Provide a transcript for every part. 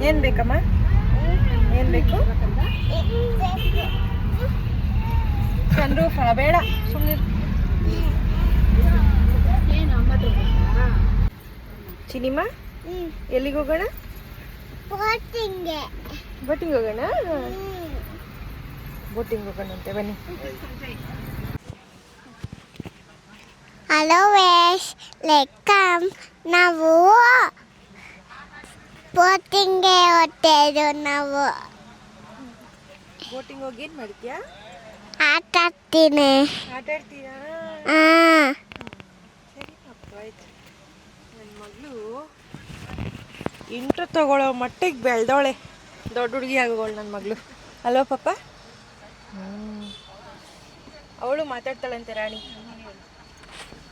ಏನು ಬೇಕಮ್ಮ? ಏನು ಬೇಕು? ಸನ್ರೂಫ ಬೇಡ, ಸುಮ್ಮನೆ. ಚಿನಿಮ ಎಲ್ಲಿಗೆ ಹೋಗೋಣ? ಬೋಟಿಂಗ್ ಹೋಗೋಣ. ಬೋಟಿಂಗ್ ಹೋಗೋಣಂತೆ, ಬನ್ನಿ. ಹಲೋ ವೇಶ್, ಲೆಕ್ಕಮ್ ನಾವು ಬೋಟಿಂಗ್ಗೆ ಹೊಟ್ಟೆದು. ನಾವು ಬೋಟಿಂಗ್ ಹೋಗಿ ಏನು ಮಾಡ್ತೀಯಾ? ಆಟ ಆಡ್ತೀನಿ. ಆಟ ಆಡ್ತೀಯಾ? ಸರಿ ಅಪ್ಪ, ಆಯ್ತು. ನನ್ನ ಮಗಳು ಇಂಟ್ರು ತಗೊಳ್ಳೋ ಮಟ್ಟಿಗೆ ಬೆಳೆದವಳೆ, ದೊಡ್ಡ ಹುಡುಗಿ ಆಗೋಳು ನನ್ನ ಮಗಳು. ಅಲ್ವಾ ಪಾಪ? ಅವಳು ಮಾತಾಡ್ತಾಳಂತೆ ರಾಣಿ.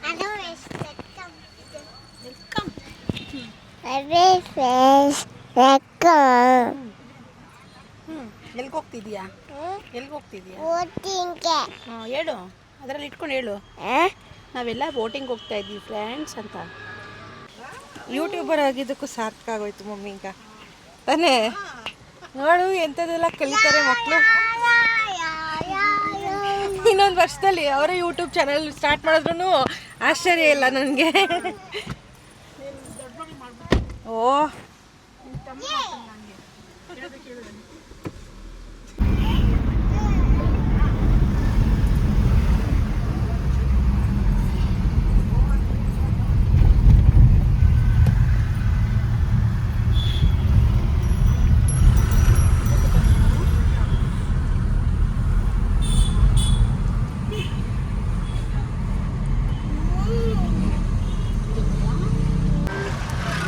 ಹಲೋ ವೇಶ್, ಲೆಕ್ಕಮ್ ವೇಶ್, ಲೆಕ್ಕಮ್. ಎಲ್ಲಿಗೆ ಹೋಗ್ತಿದ್ಯಾ? ಎಲ್ಲಿಗೆ ಹೋಗ್ತಿದ್ಯಾ? ಬೋಟಿಂಗ್ಗೆ. ಹಾಂ, ಹೇಳು, ಅದರಲ್ಲಿ ಇಟ್ಕೊಂಡು ಹೇಳು. ನಾವೆಲ್ಲ ಬೋಟಿಂಗ್ ಹೋಗ್ತಾ ಇದ್ದೀವಿ ಫ್ರೆಂಡ್ಸ್ ಅಂತ. ಯೂಟ್ಯೂಬರ್ ಆಗಿದ್ದಕ್ಕೂ ಸಾರ್ಥಕ ಆಗೋಯ್ತು ಮಮ್ಮಿ ಈಗ ತಾನೇ. ನೋಡು ಎಂಥದ್ದೆಲ್ಲ ಕಲಿತಾರೆ ಮಕ್ಕಳು. ಇನ್ನೊಂದು ವರ್ಷದಲ್ಲಿ ಅವರೇ ಯೂಟ್ಯೂಬ್ ಚಾನಲ್ ಸ್ಟಾರ್ಟ್ ಮಾಡಿದ್ರು ಆಶ್ಚರ್ಯ ಇಲ್ಲ ನನಗೆ. ಓ,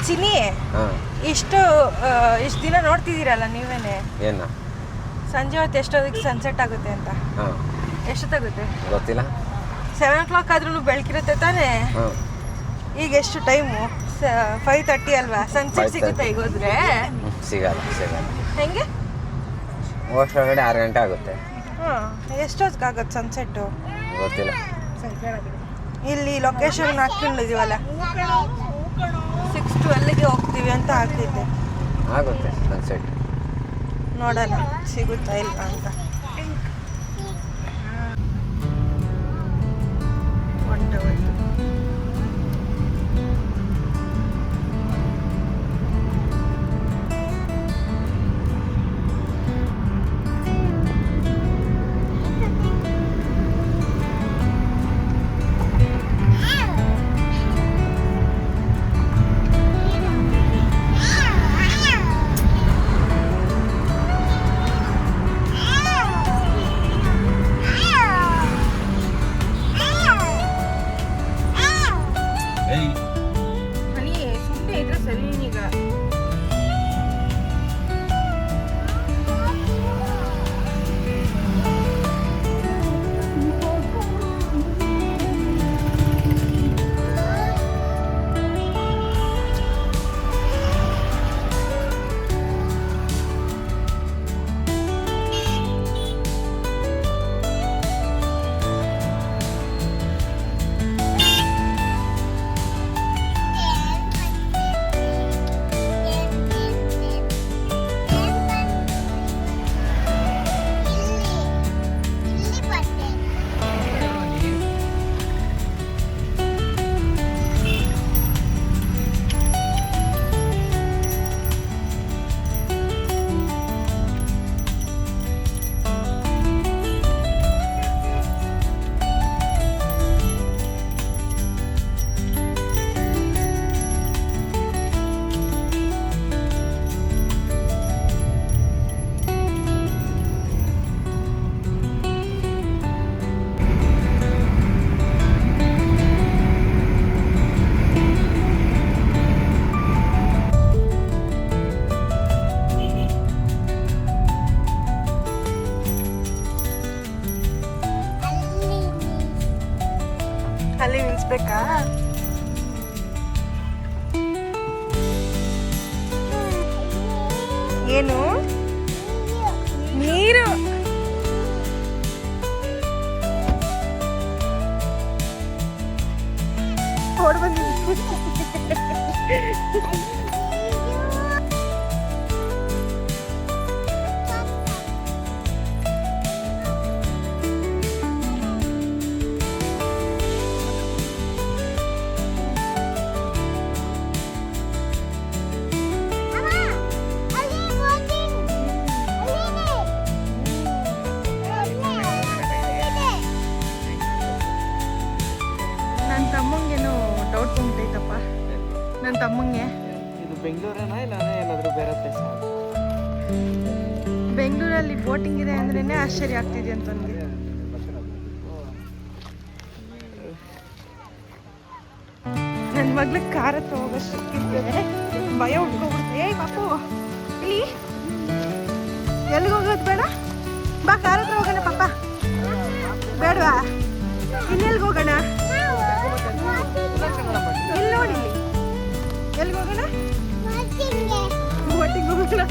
ಚಿನಿ, ಇಷ್ಟು ದಿನ ನೋಡ್ತಿದ್ದೀರಲ್ಲ ನೀವೇನೆ, ಏನು ಸಂಜೆ ಹೊತ್ತು ಎಷ್ಟೊತ್ತಿಗೆ ಸನ್ಸೆಟ್ ಆಗುತ್ತೆ ಅಂತ? ಎಷ್ಟೊತ್ತಾಗುತ್ತೆ ಗೊತ್ತಿಲ್ಲ. 7 o'clock ಆದ್ರೂ ಬೆಳಕಿರುತ್ತೆ ತಾನೇ. ಈಗ ಎಷ್ಟು ಟೈಮು? 5:30 ಅಲ್ವಾ? ಸನ್ಸೆಟ್ ಸಿಗುತ್ತೆ ಈಗ ಹೋದ್ರೆ? ಸಿಗಲ್ಲ. ಹೆಂಗೆ? ಅಷ್ಟೊಳಗಡೆ 6 ಗಂಟೆ ಆಗುತ್ತೆ. ಎಷ್ಟೊತ್ತಿಗೆ ಆಗುತ್ತೆ ಸನ್ಸೆಟ್ಟು? ಗೊತ್ತಿಲ್ಲ. ಇಲ್ಲಿ ಲೊಕೇಶನ್ ಹಾಕೊಂಡಿದ್ದೀವಲ್ಲ, 6-12ಗೆ ಹೋಗ್ತೀವಿ ಅಂತ ಹಾಕಿದ್ದೆ. ಆಗುತ್ತೆ ಸನ್ಸೆಟ್. ನೋಡೋಣ ಸಿಗುತ್ತಾ ಇಲ್ಲ ಅಂತ. ಹೊಂಟೋಯ್ತು. ಸುಮ್ಮನೆ ಇದ್ರೆ ಸರಿ ಈಗ. ಅಲ್ಲಿ ನಿಲ್ಸ್ಬೇಕಾ? ಏನು ನೀರು? ಓಡ್ ಬಂದಿ. ತಮ್ಮಂಗೆ. ಇದು ಬೆಂಗಳೂರೇನಾ ಇಲ್ಲ ಏನಾದರೂ ಬೇರೆ ಪ್ಲೇಸ್? ಬೆಂಗಳೂರಲ್ಲಿ ಬೋಟಿಂಗ್ ಇದೆ ಅಂದ್ರೇ ಆಶ್ಚರ್ಯ ಆಗ್ತಿದೆ ಅಂತ ನನಗೆ. ನನ್ನ ಮಗ್ಳಿಗೆ ಕಾರ ಹತ್ರ ಹೋಗೋಷ್ಟಕ್ಕಿರ್ತದೆ ಭಯ ಉಟ್ಕೊಬಿಡ್ತು. ಏಯ್ ಪಾಪು ಇಲ್ಲಿ ಎಲ್ಲಿಗೆ ಹೋಗೋದು ಬೇಡ, ಬಾ ಕಾರ ಹತ್ರ ಹೋಗೋಣ ಪಾಪ. ಬೇಡವಾ? ಇನ್ನೆಲ್ಗೆ ಹೋಗೋಣ? ಇಲ್ಲಿ ನೋಡಿ, ಎಲ್ಲಿಗೆ ಹೋಗೋಣ? ಬೋಟಿಂಗ್ ಹೋಗೋಣ.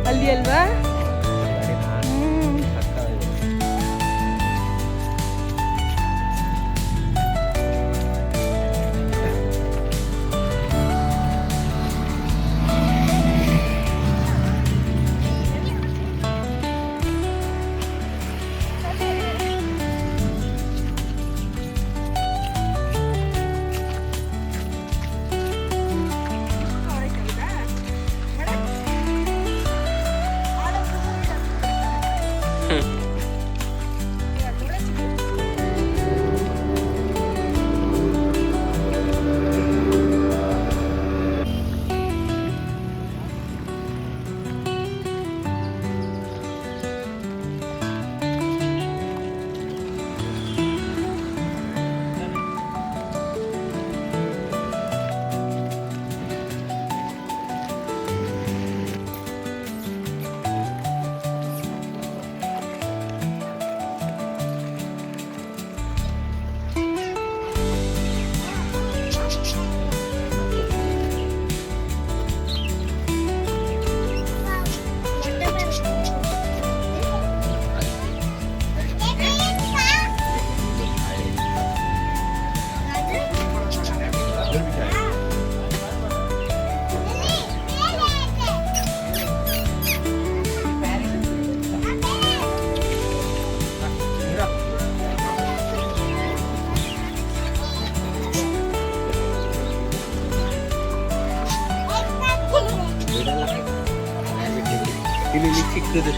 ಅಲ್ಲಿ ಅಲ್ವಾ? ಇಲ್ಲಿ ಸಿಗ್ತದೆ.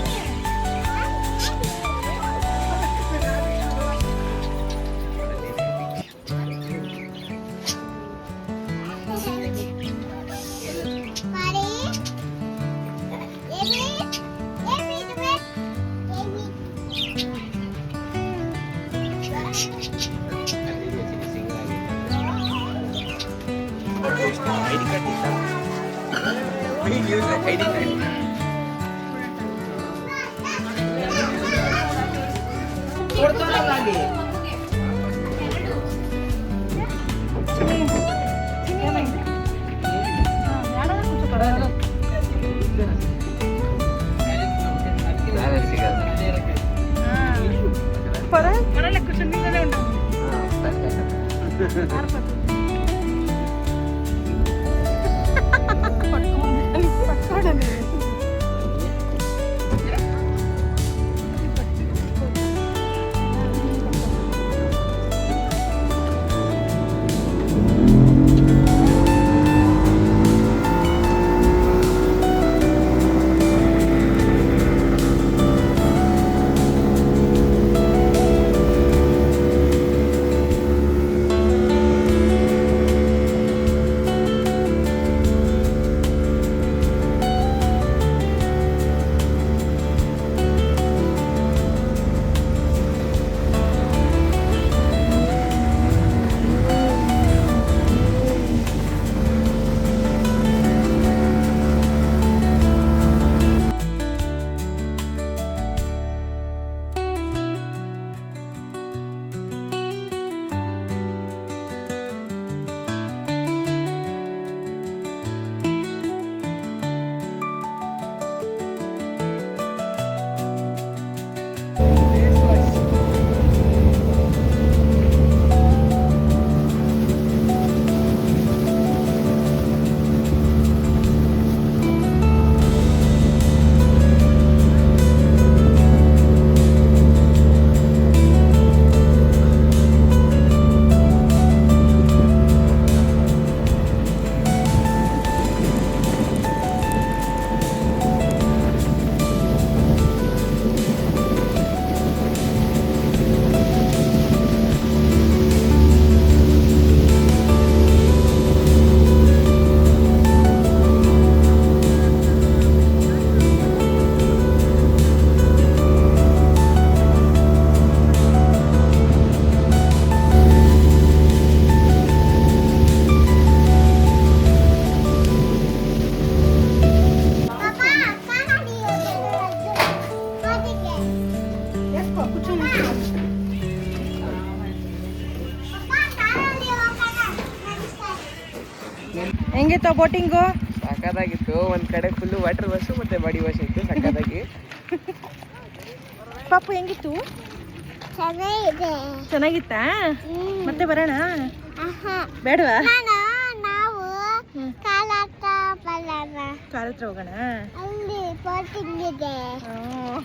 ಹೆಂಗಿತ್ತು ಬೋಟಿಂಗು? ಸಕ್ಕದಾಗಿತ್ತು. ಒಂದ್ ಕಡೆ ಫುಲ್ ವಾಟರ್ ವಾಶ್ ಮತ್ತೆ ಬಾಡಿ ವಾಶ್ ಇತ್ತು ಸಕ್ಕದಾಗಿ. ಪಾಪು ಹೆಂಗಿತ್ತು? ಚೆನ್ನಾಗಿದೆ. ಚೆನ್ನಾಗಿತ್ತಾ? ಮತ್ತೆ ಬರೋಣ? ಆಹಾ. ಬೇಡವಾ? ನಾವು ಕಾಲಾಟ ಬರೋಣ. ಕಾಲ ಹತ್ರ ಹೋಗೋಣ? ಅಲ್ಲಿ ಬೋಟಿಂಗ್ ಇದೆ. ಹ್ಮ್.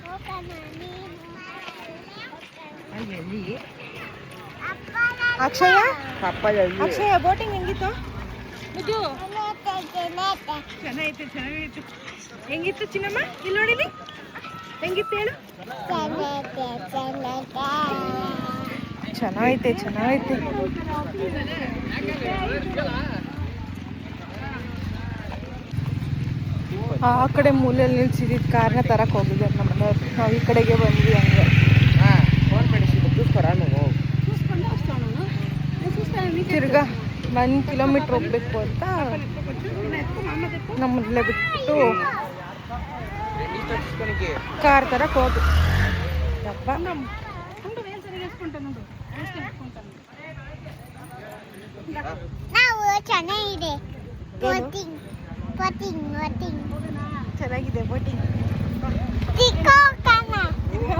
ಹೋಗೋಣ ನೀನು. ಅಕ್ಷಯ ಅಪ್ಪ ಜಲ್ದಿ. ಅಕ್ಷಯ ಬೋಟಿಂಗ್ ಹೆಂಗಿತ್ತು? ಮುದ್ದು ಚೆನ್ನಾಗಿದೆ. ಚೆನ್ನಾಗಿತ್ತು. ಹೆಂಗಿತ್ತು ಚಿನ್ನಮ್ಮ? ಇಲ್ಲಿ ನೋಡಿಲಿ ಹೆಂಗಿತ್ತು ಹೇಳು. ಚೆನ್ನಾಗೈತೆ. ಆ ಕಡೆ ಮೂಲೆಯಲ್ಲಿ ನಿಲ್ಸಿದ್ದು ಕಾರ್ನ ತರಕ್ಕೆ ಹೋಗಿದ್ದಾರೆ ನಮ್ಮ ಮನೆಯವ್ರು. ನಾವು ಈ ಕಡೆಗೆ ಬಂದ್ವಿ ಹಂಗೆ. ಫೋನ್ ಮಾಡಿಸಿದ್ದು ಕೂಸ್ಕೊರ ನಾವು. ತಿರ್ಗಾ 1 ಕಿಲೋಮೀಟ್ರ್ ಹೋಗ್ಬೇಕು ಅಂತ ನಮ್ಮಲ್ಲೇ ಬಿಟ್ಟು ಕಾರ್ ತರಕ್ಕೆ ಹೋದ್ವಿ. ಯಪ್ಪ ನಾವು ಚೆನ್ನಾಗಿದೆ. ಬೋಟಿಂಗ್ ಚೆನ್ನಾಗಿದೆ ಬೋಟಿಂಗ್.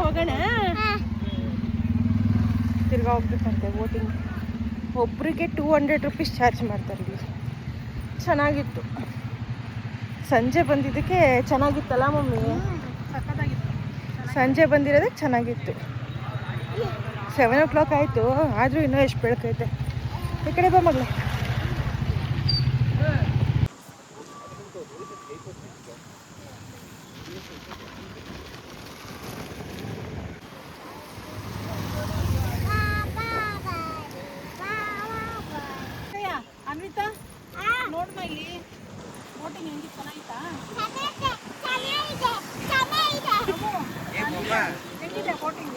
ಹೋಗೋಣ? ತಿರ್ಗಾ ಹೋಗ್ಬೇಕಂತೆ ಬೋಟಿಂಗ್. ಒಬ್ರಿಗೆ 200 ರುಪೀಸ್ ಚಾರ್ಜ್ ಮಾಡ್ತಾರೆ ಇಲ್ಲಿ. ಚೆನ್ನಾಗಿತ್ತು. ಸಂಜೆ ಬಂದಿದ್ದಕ್ಕೆ ಚೆನ್ನಾಗಿತ್ತಲ್ಲ ಮಮ್ಮಿ? ಸಂಜೆ ಬಂದಿರೋದಕ್ಕೆ ಚೆನ್ನಾಗಿತ್ತು. 7 o'clock ಆಯಿತು, ಆದರೂ ಇನ್ನೂ ಎಷ್ಟು ಬೆಳಕೈತೆ. ಈ ಕಡೆ ಬಾ ಮಗಳೇ. ಅನ್ವಿತಾ ನೋಡ್ಮ ಇಲ್ಲಿ ಬೋಟಿಂಗ್ ಹೆಂಗಿತ್ತು? ಚೆನ್ನಾಗಿತ್ತಾ? ಹೆಂಗಿದೆ ಬೋಟಿಂಗ್?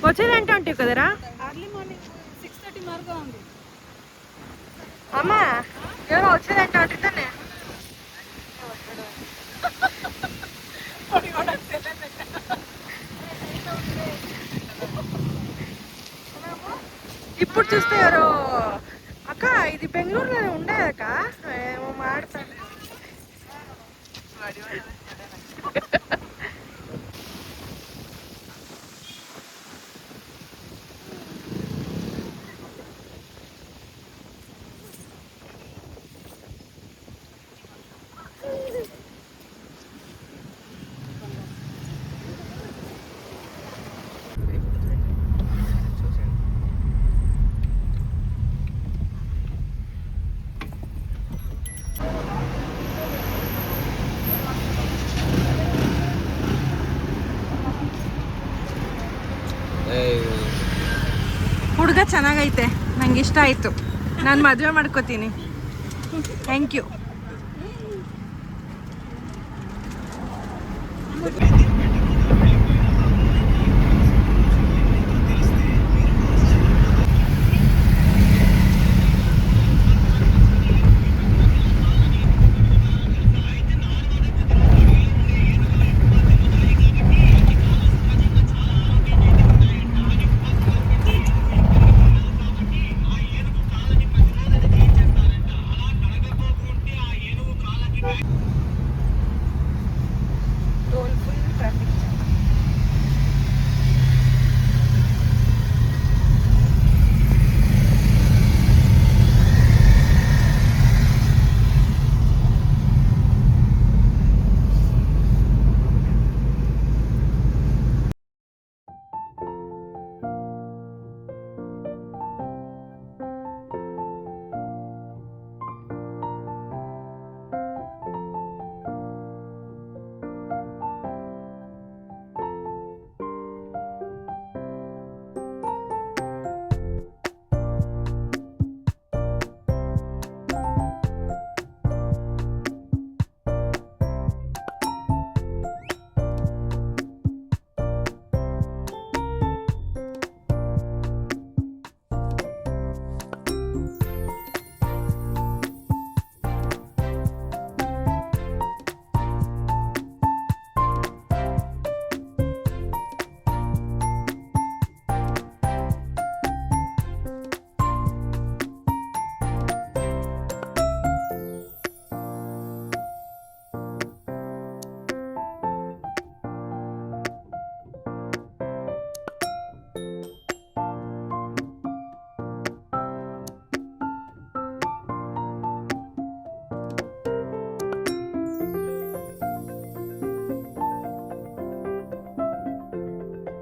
వచ్చేది అంటే ఉంటావు కదరా? అమ్మా ఎవరో వచ్చేదంటే ఉంటుందనే. ఇప్పుడు చూస్తే ఎవరో అక్క ఇది బెంగళూరులో ఉండేదక్క ఏమో మాడతాను. ಹುಡುಗ ಚೆನ್ನಾಗೈತೆ, ನಂಗೆ ಇಷ್ಟ ಆಯಿತು. ನಾನು ಮದುವೆ ಮಾಡ್ಕೋತೀನಿ. Thank you.